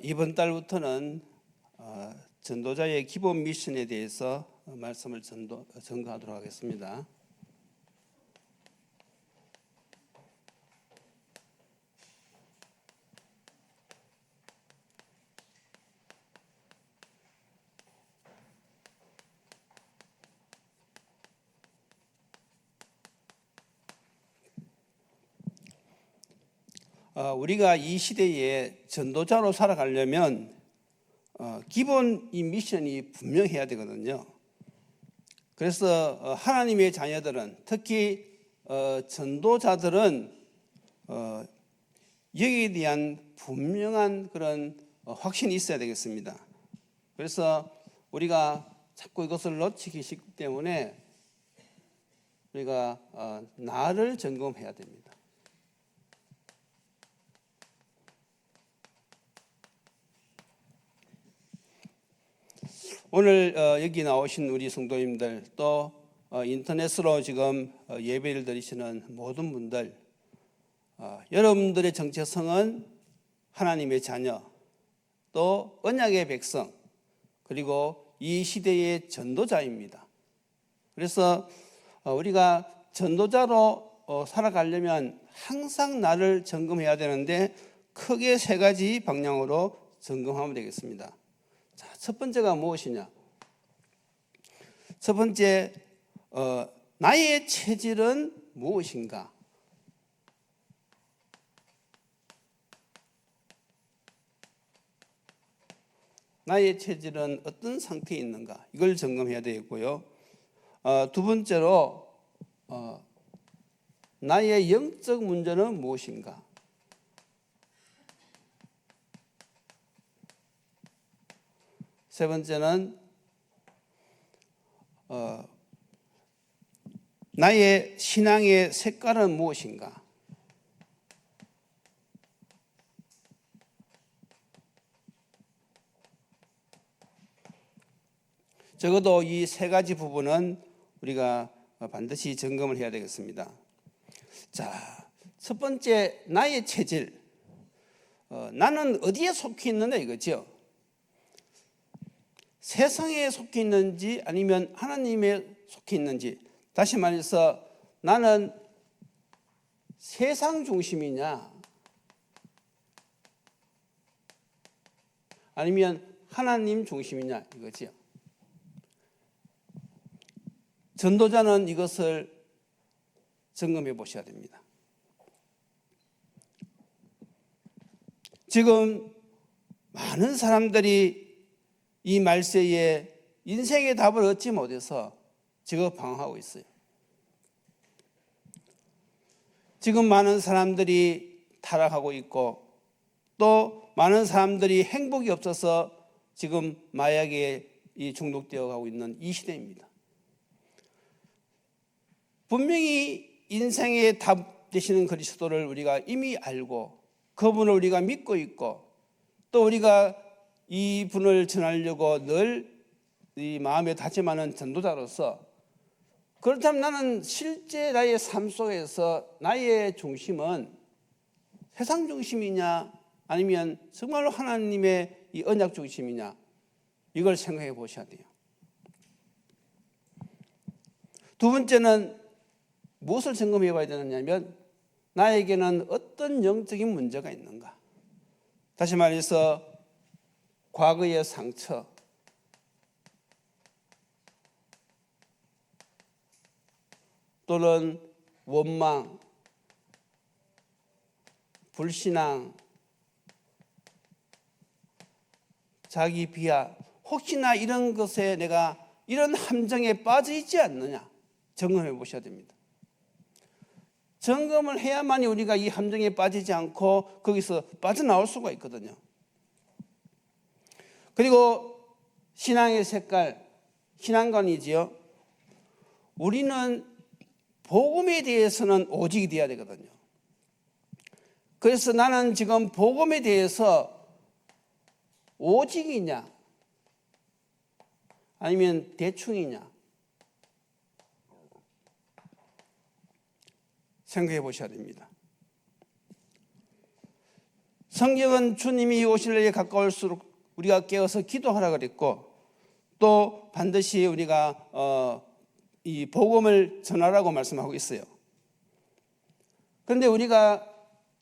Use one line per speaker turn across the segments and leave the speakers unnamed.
이번 달부터는 전도자의 기본 미션에 대해서 말씀을 전가하도록 하겠습니다. 우리가 이 시대에 전도자로 살아가려면 기본 이 미션이 분명해야 되거든요. 그래서 하나님의 자녀들은, 특히 전도자들은 여기에 대한 분명한 그런 확신이 있어야 되겠습니다. 그래서 우리가 자꾸 이것을 놓치기 쉽기 때문에 우리가 나를 점검해야 됩니다. 오늘 여기 나오신 우리 성도님들, 또 인터넷으로 지금 예배를 드리시는 모든 분들, 여러분들의 정체성은 하나님의 자녀, 또 언약의 백성, 그리고 이 시대의 전도자입니다. 그래서 우리가 전도자로 살아가려면 항상 나를 점검해야 되는데, 크게 세 가지 방향으로 점검하면 되겠습니다. 자, 첫 번째가 무엇이냐? 첫 번째, 나의 체질은 무엇인가? 나의 체질은 어떤 상태에 있는가? 이걸 점검해야 되겠고요. 두 번째로, 나의 영적 문제는 무엇인가? 세 번째는 나의 신앙의 색깔은 무엇인가? 적어도 이 세 가지 부분은 우리가 반드시 점검을 해야 되겠습니다. 자, 첫 번째, 나의 체질. 나는 어디에 속해 있느냐 이거죠. 세상에 속해 있는지 아니면 하나님에 속해 있는지. 다시 말해서 나는 세상 중심이냐 아니면 하나님 중심이냐 이거지요. 전도자는 이것을 점검해 보셔야 됩니다. 지금 많은 사람들이 이 말세에 인생의 답을 얻지 못해서 지금 방황하고 있어요. 지금 많은 사람들이 타락하고 있고, 또 많은 사람들이 행복이 없어서 지금 마약에 중독되어 가고 있는 이 시대입니다. 분명히 인생의 답 되시는 그리스도를 우리가 이미 알고, 그분을 우리가 믿고 있고, 또 우리가 이 분을 전하려고 늘 이 마음에 다짐하는 전도자로서, 그렇다면 나는 실제 나의 삶 속에서 나의 중심은 세상 중심이냐 아니면 정말로 하나님의 이 언약 중심이냐, 이걸 생각해 보셔야 돼요. 두 번째는 무엇을 점검해 봐야 되느냐면, 나에게는 어떤 영적인 문제가 있는가. 다시 말해서 과거의 상처, 또는 원망, 불신앙, 자기 비하, 혹시나 이런 것에 내가 이런 함정에 빠져 있지 않느냐 점검해 보셔야 됩니다. 점검을 해야만이 우리가 이 함정에 빠지지 않고 거기서 빠져나올 수가 있거든요. 그리고 신앙의 색깔, 신앙관이지요. 우리는 복음에 대해서는 오직이 되어야 되거든요. 그래서 나는 지금 복음에 대해서 오직이냐 아니면 대충이냐 생각해 보셔야 됩니다. 성경은 주님이 오실 날에 가까울수록 우리가 깨어서 기도하라 그랬고, 또 반드시 우리가 이 복음을 전하라고 말씀하고 있어요. 그런데 우리가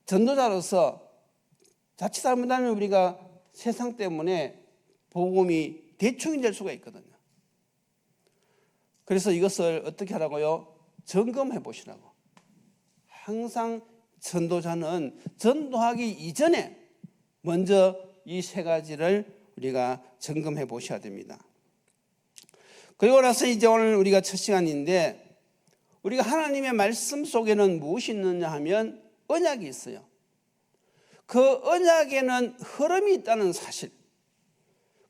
전도자로서 자칫 잘못하면 우리가 세상 때문에 복음이 대충이 될 수가 있거든요. 그래서 이것을 어떻게 하라고요? 점검해 보시라고. 항상 전도자는 전도하기 이전에 먼저 이 세 가지를 우리가 점검해 보셔야 됩니다. 그리고 나서 이제 오늘 우리가 첫 시간인데, 우리가 하나님의 말씀 속에는 무엇이 있느냐 하면 언약이 있어요. 그 언약에는 흐름이 있다는 사실.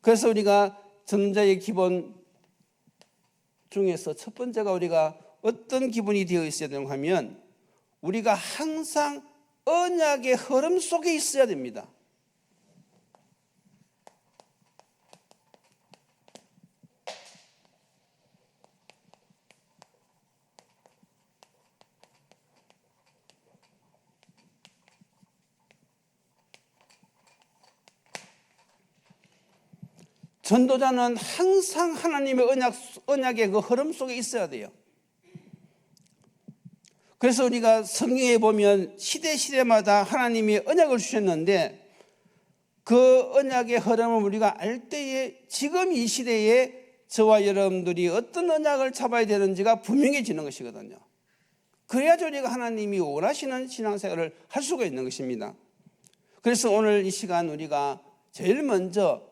그래서 우리가 전도자의 기본 중에서 첫 번째가 우리가 어떤 기분이 되어 있어야 되는가 하면, 우리가 항상 언약의 흐름 속에 있어야 됩니다. 전도자는 항상 하나님의 언약의 그 흐름 속에 있어야 돼요. 그래서 우리가 성경에 보면 시대마다 하나님이 언약을 주셨는데, 그 언약의 흐름을 우리가 알 때에 지금 이 시대에 저와 여러분들이 어떤 언약을 잡아야 되는지가 분명해지는 것이거든요. 그래야지 우리가 하나님이 원하시는 신앙생활을 할 수가 있는 것입니다. 그래서 오늘 이 시간 우리가 제일 먼저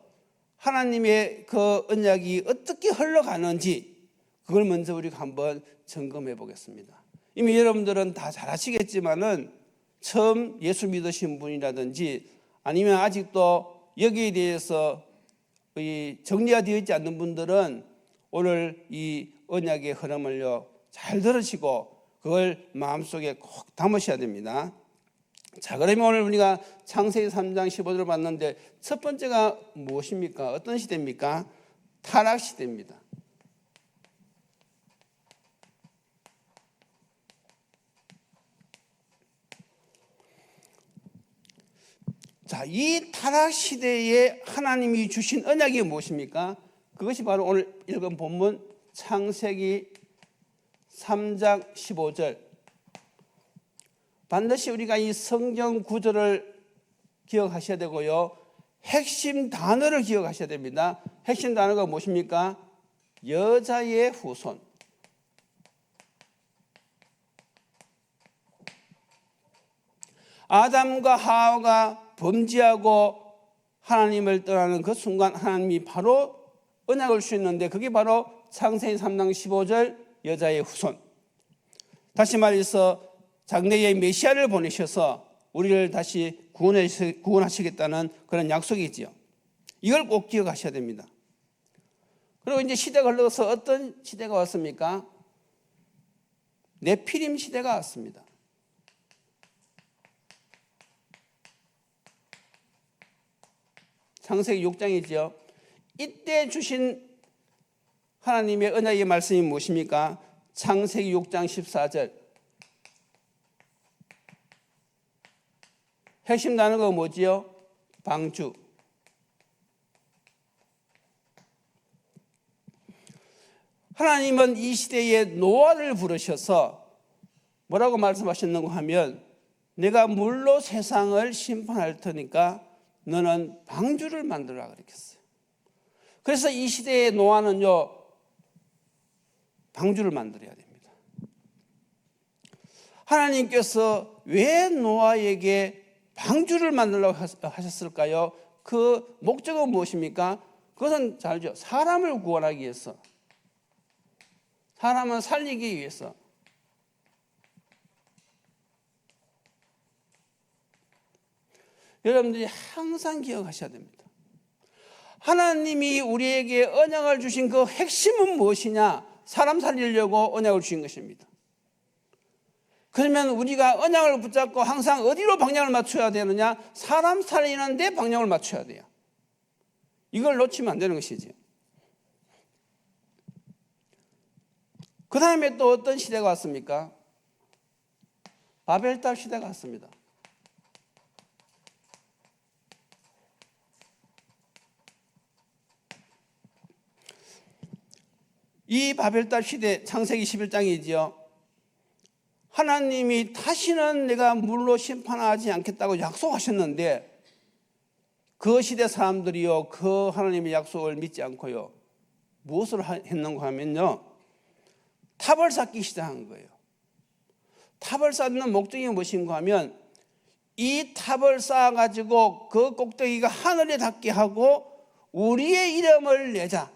하나님의 그 언약이 어떻게 흘러가는지, 그걸 먼저 우리가 한번 점검해 보겠습니다. 이미 여러분들은 다 잘 아시겠지만은, 처음 예수 믿으신 분이라든지 아니면 아직도 여기에 대해서 정리가 되어 있지 않는 분들은 오늘 이 언약의 흐름을요 잘 들으시고 그걸 마음속에 꼭 담으셔야 됩니다. 자, 그러면 오늘 우리가 창세기 3장 15절을 봤는데, 첫 번째가 무엇입니까? 어떤 시대입니까? 타락 시대입니다. 자, 이 타락 시대에 하나님이 주신 언약이 무엇입니까? 그것이 바로 오늘 읽은 본문 창세기 3장 15절. 반드시 우리가 이 성경 구절을 기억하셔야 되고요, 핵심 단어를 기억하셔야 됩니다. 핵심 단어가 무엇입니까? 여자의 후손. 아담과 하와가 범죄하고 하나님을 떠나는 그 순간 하나님이 바로 언약을 주셨는데, 그게 바로 창세기 3장 15절 여자의 후손. 다시 말해서 장래의 메시아를 보내셔서 우리를 다시 구원하시겠다는 그런 약속이지요. 이걸 꼭 기억하셔야 됩니다. 그리고 이제 시대가 흘러서 어떤 시대가 왔습니까? 네피림 시대가 왔습니다. 창세기 6장이죠. 이때 주신 하나님의 언약의 말씀이 무엇입니까? 창세기 6장 14절. 핵심 단어가 뭐지요? 방주. 하나님은 이 시대에 노아를 부르셔서 뭐라고 말씀하셨는가 하면, 내가 물로 세상을 심판할 테니까 너는 방주를 만들어라 그랬겠어요. 그래서 이 시대의 노아는요 방주를 만들어야 됩니다. 하나님께서 왜 노아에게 방주를 만들라고 하셨을까요? 그 목적은 무엇입니까? 그것은 잘 알죠. 사람을 구원하기 위해서, 사람을 살리기 위해서. 여러분들이 항상 기억하셔야 됩니다. 하나님이 우리에게 언약을 주신 그 핵심은 무엇이냐? 사람 살리려고 언약을 주신 것입니다. 그러면 우리가 언약을 붙잡고 항상 어디로 방향을 맞춰야 되느냐? 사람 살리는 데 방향을 맞춰야 돼요. 이걸 놓치면 안 되는 것이죠. 그 다음에 또 어떤 시대가 왔습니까? 바벨탑 시대가 왔습니다. 이 바벨탑 시대, 창세기 11장이지요. 하나님이 다시는 내가 물로 심판하지 않겠다고 약속하셨는데 그 시대 사람들이요, 그 하나님의 약속을 믿지 않고요, 무엇을 했는가 하면요, 탑을 쌓기 시작한 거예요. 탑을 쌓는 목적이 무엇인가 하면 이 탑을 쌓아가지고 그 꼭대기가 하늘에 닿게 하고 우리의 이름을 내자.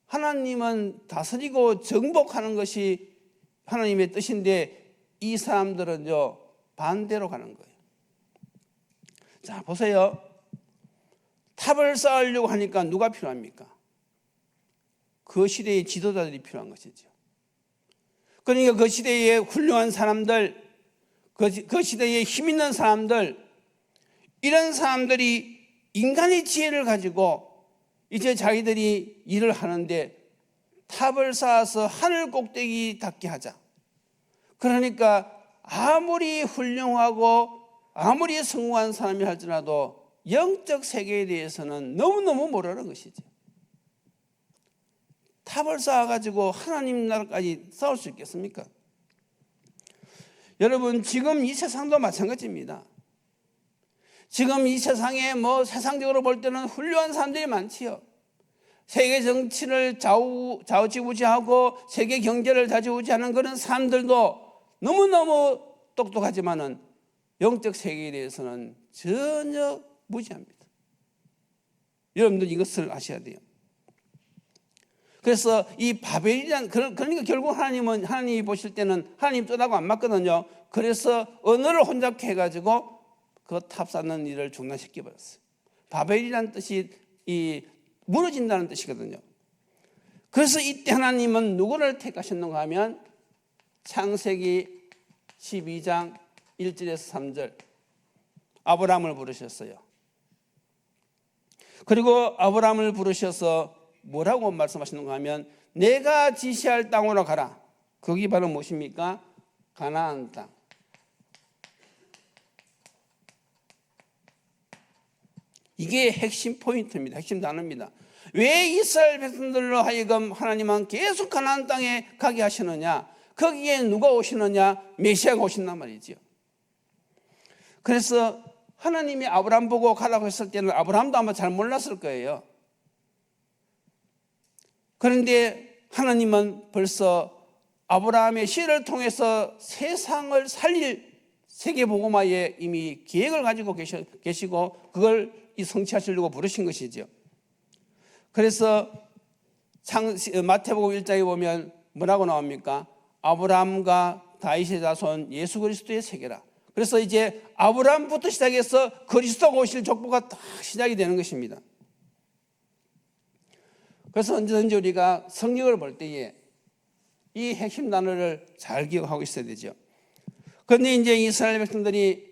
하나님은 다스리고 정복하는 것이 하나님의 뜻인데 이 사람들은요, 반대로 가는 거예요. 자, 보세요. 탑을 쌓으려고 하니까 누가 필요합니까? 그 시대의 지도자들이 필요한 것이죠. 그러니까 그 시대의 훌륭한 사람들, 그 시대에 힘 있는 사람들, 이런 사람들이 인간의 지혜를 가지고 이제 자기들이 일을 하는데 탑을 쌓아서 하늘 꼭대기 닿게 하자. 그러니까 아무리 훌륭하고 아무리 성공한 사람이 할지라도 영적 세계에 대해서는 너무너무 모르는 것이죠. 탑을 쌓아가지고 하나님 나라까지 쌓을 수 있겠습니까? 여러분, 지금 이 세상도 마찬가지입니다. 지금 이 세상에 세상적으로 볼 때는 훌륭한 사람들이 많지요. 세계 정치를 좌우지구지하고 세계 경제를 좌지우지하는 그런 사람들도 너무너무 똑똑하지만은 영적 세계에 대해서는 전혀 무지합니다. 여러분들 이것을 아셔야 돼요. 그래서 이 바벨이란, 그러니까 결국 하나님이 보실 때는 하나님 뜻하고 안 맞거든요. 그래서 언어를 혼잡케 해가지고 그 탑 쌓는 일을 중단시켜버렸어요. 바벨이란 뜻이 무너진다는 뜻이거든요. 그래서 이때 하나님은 누구를 택하셨는가 하면 창세기 12장 1절에서 3절 아브라함을 부르셨어요. 그리고 아브라함을 부르셔서 뭐라고 말씀하시는가 하면 내가 지시할 땅으로 가라. 거기 바로 무엇입니까? 가나안 땅. 이게 핵심 포인트입니다. 핵심 단어입니다. 왜 이스라엘 백성들로 하여금 하나님은 계속 가나안 땅에 가게 하시느냐? 거기에 누가 오시느냐? 메시아가 오신단 말이죠. 그래서 하나님이 아브라함 보고 가라고 했을 때는 아브라함도 아마 잘 몰랐을 거예요. 그런데 하나님은 벌써 아브라함의 시를 통해서 세상을 살릴 세계복음화에 이미 계획을 가지고 계시고 그걸 성취하시려고 부르신 것이죠. 그래서 마태복음 1장에 보면 뭐라고 나옵니까? 아브라함과 다윗의 자손 예수 그리스도의 세계라. 그래서 이제 아브라함부터 시작해서 그리스도가 오실 족보가 다 시작이 되는 것입니다. 그래서 언제든지 우리가 성경을 볼 때에 이 핵심 단어를 잘 기억하고 있어야 되죠. 그런데 이제 이스라엘 백성들이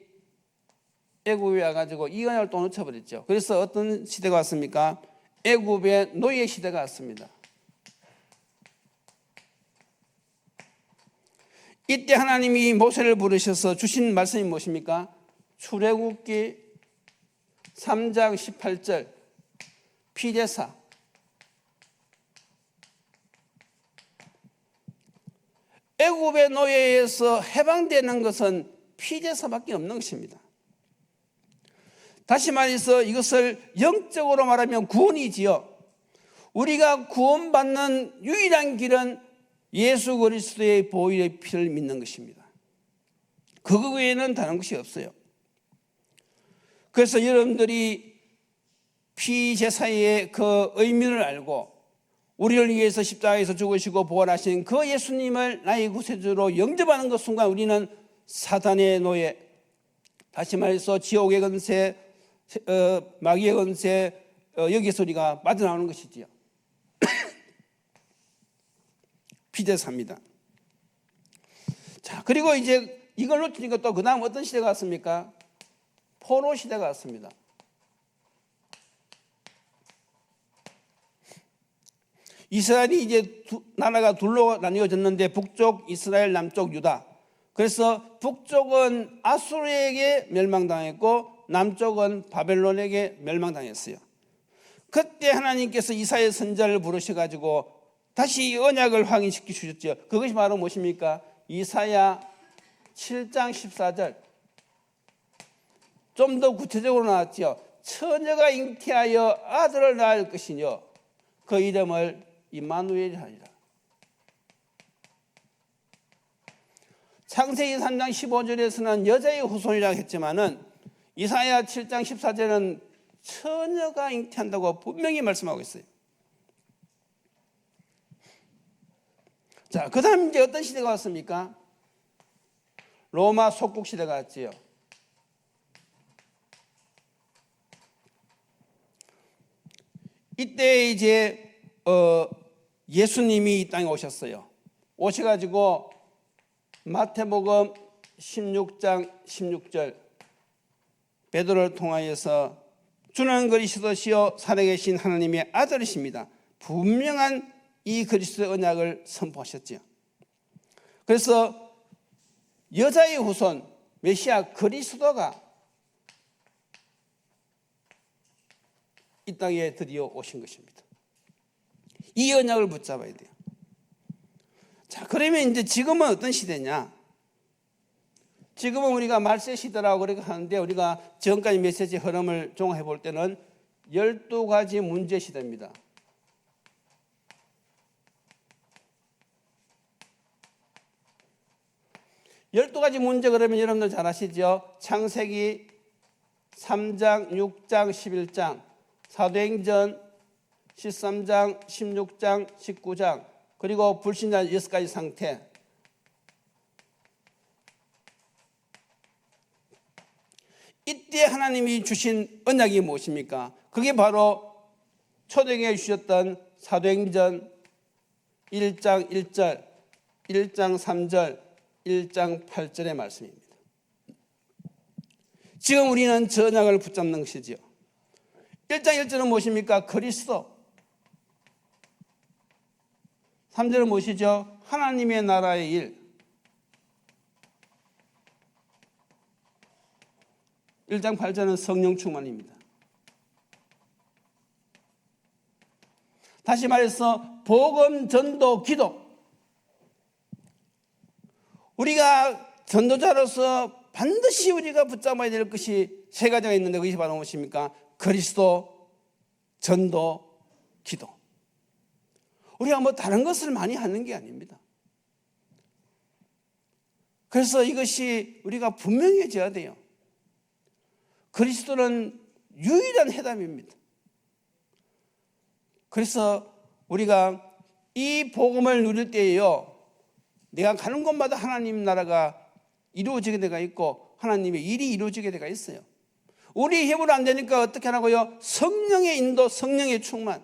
애굽에 와가지고 이 언약을 또 놓쳐버렸죠. 그래서 어떤 시대가 왔습니까? 애굽의 노예 시대가 왔습니다. 이때 하나님이 모세를 부르셔서 주신 말씀이 무엇입니까? 출애굽기 3장 18절 피제사. 애굽의 노예에서 해방되는 것은 피제사밖에 없는 것입니다. 다시 말해서 이것을 영적으로 말하면 구원이지요. 우리가 구원받는 유일한 길은 예수 그리스도의 보혈의 피를 믿는 것입니다. 그거 외에는 다른 것이 없어요. 그래서 여러분들이 피제사의 그 의미를 알고 우리를 위해서 십자가에서 죽으시고 부활하신 그 예수님을 나의 구세주로 영접하는 그 순간 우리는 사단의 노예, 다시 말해서 지옥의 권세, 마귀의 권세, 여기서 우리가 빠져나오는 것이지요. 피제사입니다. 자, 그리고 이제 이걸 놓치니까 또 그 다음 어떤 시대가 왔습니까? 포로 시대가 왔습니다. 이스라엘이 이제 나라가 둘로 나뉘어졌는데 북쪽 이스라엘, 남쪽 유다. 그래서 북쪽은 아수르에게 멸망당했고 남쪽은 바벨론에게 멸망당했어요. 그때 하나님께서 이사야 선지자를 부르셔가지고 다시 이 언약을 확인시켜 주셨죠. 그것이 바로 무엇입니까? 이사야 7장 14절. 좀 더 구체적으로 나왔죠. 처녀가 잉태하여 아들을 낳을 것이뇨 그 이름을 임마누엘이라 하리라. 창세기 3장 15절에서는 여자의 후손이라고 했지만은 이사야 7장 14절은 처녀가 잉태한다고 분명히 말씀하고 있어요. 자, 그 다음 이제 어떤 시대가 왔습니까? 로마 속국 시대가 왔지요. 이때 이제 예수님이 이 땅에 오셨어요. 오셔가지고 마태복음 16장 16절 베드로를 통하여서 주는 그리스도시요 살아계신 하나님의 아들이십니다. 분명한 이 그리스도의 언약을 선포하셨죠. 그래서 여자의 후손 메시아 그리스도가 이 땅에 드디어 오신 것입니다. 이 언약을 붙잡아야 돼요. 자, 그러면 이제 지금은 어떤 시대냐? 지금은 우리가 말세 시대라고 그렇게 하는데 우리가 지금까지 메시지 흐름을 종합해 볼 때는 12가지 문제 시대입니다. 열두 가지 문제 그러면 여러분들 잘 아시죠? 창세기 3장, 6장, 11장, 사도행전 13장, 16장, 19장, 그리고 불신자 6가지 상태. 이때 하나님이 주신 언약이 무엇입니까? 그게 바로 초대교회에 주셨던 사도행전 1장 1절, 1장 3절, 1장 8절의 말씀입니다. 지금 우리는 저 언약을 붙잡는 것이지요. 1장 1절은 무엇입니까? 그리스도. 3절은 무엇이죠? 하나님의 나라의 일. 1장 8절은 성령 충만입니다. 다시 말해서 복음, 전도, 기도. 우리가 전도자로서 반드시 우리가 붙잡아야 될 것이 세 가지가 있는데 그것이 바로 무엇입니까? 그리스도, 전도, 기도. 우리가 뭐 다른 것을 많이 하는 게 아닙니다. 그래서 이것이 우리가 분명해져야 돼요. 그리스도는 유일한 해답입니다. 그래서 우리가 이 복음을 누릴 때에요, 내가 가는 곳마다 하나님 나라가 이루어지게 되가 있고 하나님의 일이 이루어지게 되가 있어요. 우리 힘으로 안 되니까 어떻게 하라고요? 성령의 인도, 성령의 충만.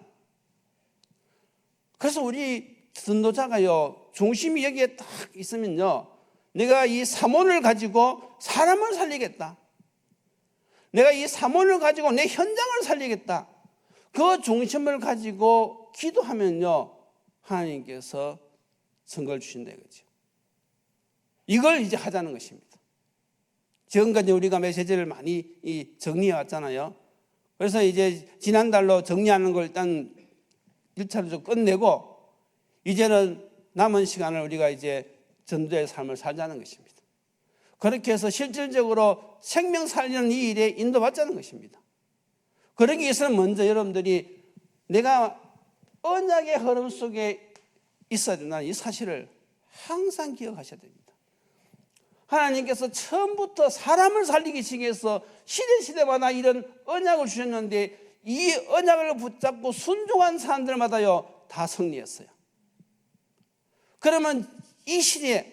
그래서 우리 전도자가요, 중심이 여기에 딱 있으면요, 내가 이 사몬을 가지고 사람을 살리겠다, 내가 이 사몬을 가지고 내 현장을 살리겠다, 그 중심을 가지고 기도하면요, 하나님께서 선거를 주신다 이거죠. 이걸 이제 하자는 것입니다. 지금까지 우리가 메시지를 많이 정리해 왔잖아요. 그래서 이제 지난달로 정리하는 걸 일단 1차로 좀 끝내고 이제는 남은 시간을 우리가 이제 전도의 삶을 살자는 것입니다. 그렇게 해서 실질적으로 생명 살리는 이 일에 인도받자는 것입니다. 그러기 위해서는 먼저 여러분들이 내가 언약의 흐름 속에 있어야 된다는 이 사실을 항상 기억하셔야 됩니다. 하나님께서 처음부터 사람을 살리기 위해서 시대마다 이런 언약을 주셨는데 이 언약을 붙잡고 순종한 사람들마다요 다 승리했어요. 그러면 이 시대에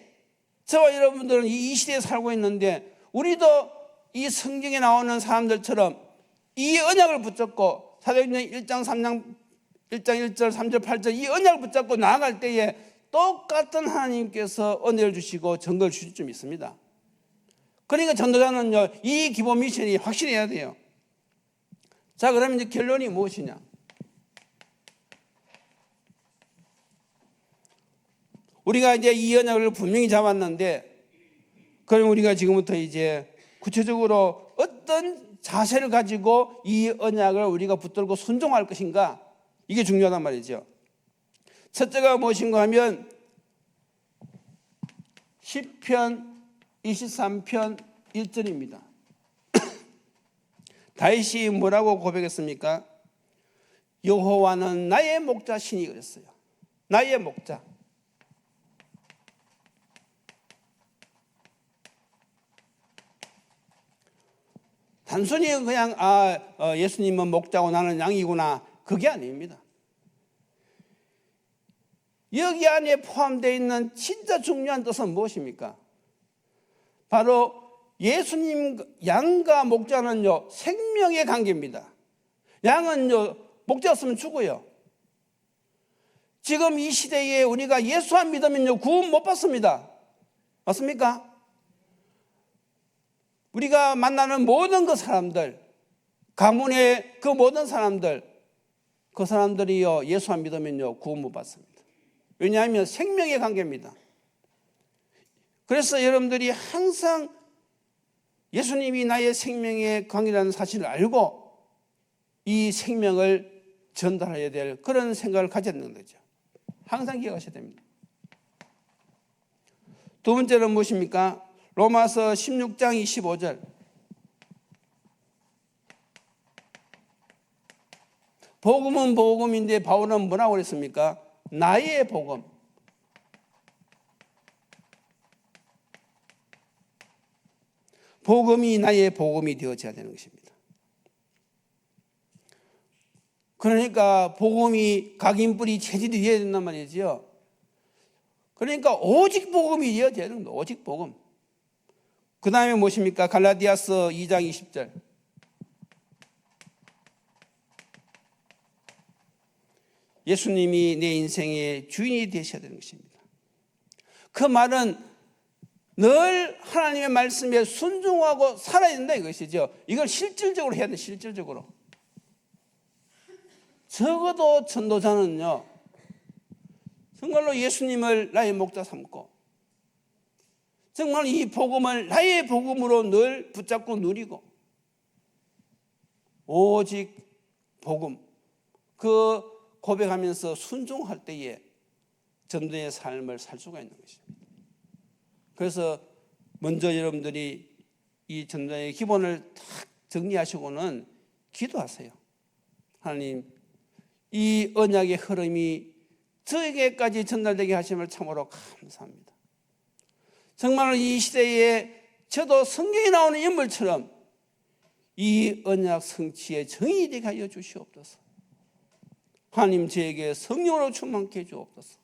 저와 여러분들은 이 시대에 살고 있는데 우리도 이 성경에 나오는 사람들처럼 이 언약을 붙잡고 사도행전 1장 3장 1장 1절 3절 8절 이 언약을 붙잡고 나아갈 때에 똑같은 하나님께서 은혜를 주시고 증거를 주실 줄 믿습니다. 그러니까 전도자는요, 이 기본 미션이 확실해야 돼요. 자, 그러면 이제 결론이 무엇이냐? 우리가 이제 이 언약을 분명히 잡았는데, 그럼 우리가 지금부터 이제 구체적으로 어떤 자세를 가지고 이 언약을 우리가 붙들고 순종할 것인가? 이게 중요하단 말이죠. 첫째가 무엇인가 하면 시편 23편 1절입니다. 다윗이 뭐라고 고백했습니까? 여호와는 나의 목자시니 그랬어요. 나의 목자. 단순히 그냥 예수님은 목자고 나는 양이구나, 그게 아닙니다. 여기 안에 포함되어 있는 진짜 중요한 뜻은 무엇입니까? 바로 예수님, 양과 목자는요 생명의 관계입니다. 양은요 목자 없으면 죽어요. 지금 이 시대에 우리가 예수 안 믿으면요 구원 못 받습니다. 맞습니까? 우리가 만나는 모든 그 사람들, 가문의 그 모든 사람들, 그 사람들이요 예수 안 믿으면요 구원 못 받습니다. 왜냐하면 생명의 관계입니다. 그래서 여러분들이 항상 예수님이 나의 생명의 관계라는 사실을 알고 이 생명을 전달해야 될 그런 생각을 가졌는 거죠. 항상 기억하셔야 됩니다. 두 번째는 무엇입니까? 로마서 16장 25절. 복음은 복음인데 바울은 뭐라고 그랬습니까? 나의 복음. 복음이 나의 복음이 되어져야 되는 것입니다. 그러니까 복음이 각인뿌리 체질이 되어야 된단 말이죠. 그러니까 오직 복음이 되어져야 되는 거예요. 오직 복음. 그 다음에 무엇입니까? 갈라디아서 2장 20절. 예수님이 내 인생의 주인이 되셔야 되는 것입니다. 그 말은 늘 하나님의 말씀에 순종하고 살아야 된다 이것이죠. 이걸 실질적으로 해야 돼. 실질적으로. 적어도 전도자는요 정말로 예수님을 나의 목자 삼고 정말 이 복음을 나의 복음으로 늘 붙잡고 누리고 오직 복음 그 고백하면서 순종할 때에 전도의 삶을 살 수가 있는 것입니다. 그래서 먼저 여러분들이 이 전도의 기본을 딱 정리하시고는 기도하세요. 하나님, 이 언약의 흐름이 저에게까지 전달되게 하심을 참으로 감사합니다. 정말 이 시대에 저도 성경에 나오는 인물처럼 이 언약 성취의 정의 되게 하여 주시옵소서. 하나님, 저에게 성령으로 충만케 해 주옵소서.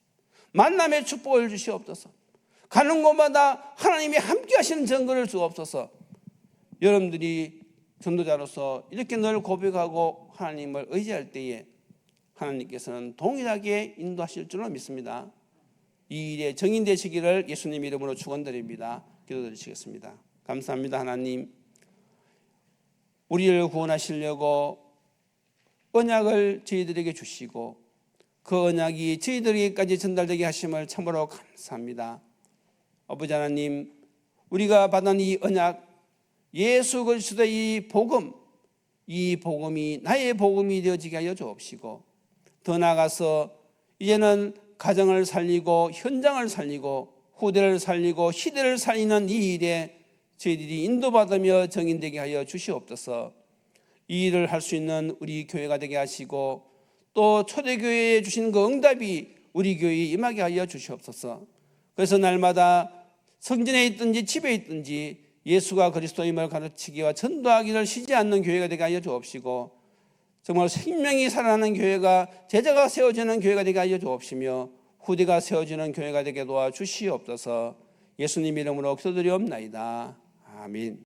만남의 축복을 주시옵소서. 가는 곳마다 하나님이 함께 하시는 증거를 주옵소서. 여러분들이 전도자로서 이렇게 늘 고백하고 하나님을 의지할 때에 하나님께서는 동일하게 인도하실 줄로 믿습니다. 이 일에 정인되시기를 예수님 이름으로 축원드립니다. 기도드리시겠습니다. 감사합니다. 하나님, 우리를 구원하시려고 언약을 저희들에게 주시고 그 언약이 저희들에게까지 전달되게 하심을 참으로 감사합니다. 아버지 하나님, 우리가 받은 이 언약, 예수 그리스도의 이 복음, 이 복음이 나의 복음이 되어지게 하여 주옵시고 더 나아가서 이제는 가정을 살리고 현장을 살리고 후대를 살리고 시대를 살리는 이 일에 저희들이 인도받으며 정인되게 하여 주시옵소서. 이 일을 할 수 있는 우리 교회가 되게 하시고 또 초대교회에 주신 그 응답이 우리 교회에 임하게 하여 주시옵소서. 그래서 날마다 성전에 있든지 집에 있든지 예수가 그리스도임을 가르치기와 전도하기를 쉬지 않는 교회가 되게 하여 주옵시고 정말 생명이 살아나는 교회가 제자가 세워지는 교회가 되게 하여 주옵시며 후대가 세워지는 교회가 되게 도와주시옵소서. 예수님 이름으로 기도드리옵나이다. 아멘.